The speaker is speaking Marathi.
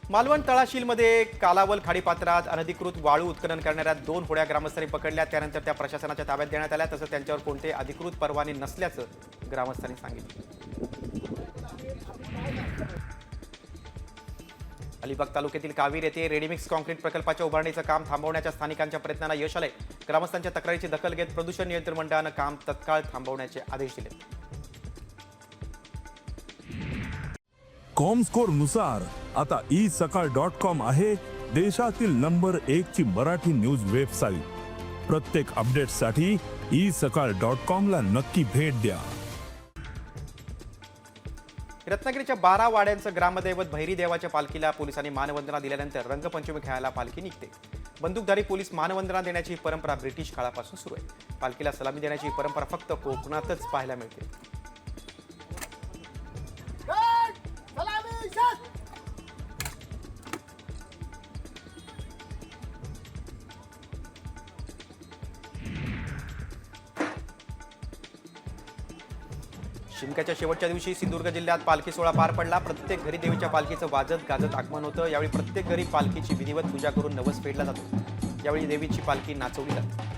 मालवण तळाशीलमध्ये कालावल खाडीपात्रात अनधिकृत वाळू उत्खनन करणाऱ्या 2 होड्या ग्रामस्थांनी पकडल्या। त्यानंतर त्या प्रशासनाच्या ताब्यात देण्यात आल्या। तसंच त्यांच्यावर कोणते अधिकृत परवाने नसल्याचं ग्रामस्थांनी सांगितलं। अलिबाग तालुक्यातील कावीर येथे रेडीमिक्स कॉन्क्रीट प्रकल्पाच्या उभारणीचं काम थांबवण्याच्या स्थानिकांच्या प्रयत्नांना यश आलंय। ग्रामस्थांच्या तक्रारीची दखल घेत प्रदूषण नियंत्रण मंडळानं काम तत्काळ थांबवण्याचे आदेश दिले। कॉमस्कोर नुसार आता isakal.com आहे देशातील नंबर 1 ची मराठी न्यूज वेबसाईट। प्रत्येक अपडेटसाठी isakal.com ला नक्की भेट द्या। रत्नागिरीच्या 12 वाड्यांचं ग्रामदैवत भैरी देवाच्या पालखीला पोलिसांनी मानवंदना दिल्यानंतर रंगपंचमी खेळायला पालखी निघते। बंदूकधारी पोलीस मानवंदना देण्याची परंपरा ब्रिटिश काळापासून सुरू आहे। पालखीला सलामी देण्याची परंपरा फक्त कोकणातच पाहायला मिळते। शिमक्याच्या शेवटच्या दिवशी सिंधुदुर्ग जिल्ह्यात पालखी सोहळा पार पडला। प्रत्येक घरी देवीच्या पालखीचं वाजत गाजत आगमन होतं। यावेळी प्रत्येक घरी पालखीची विधिवत पूजा करून नवस फेडला जातो। यावेळी देवीची पालखी नाचवली जाते।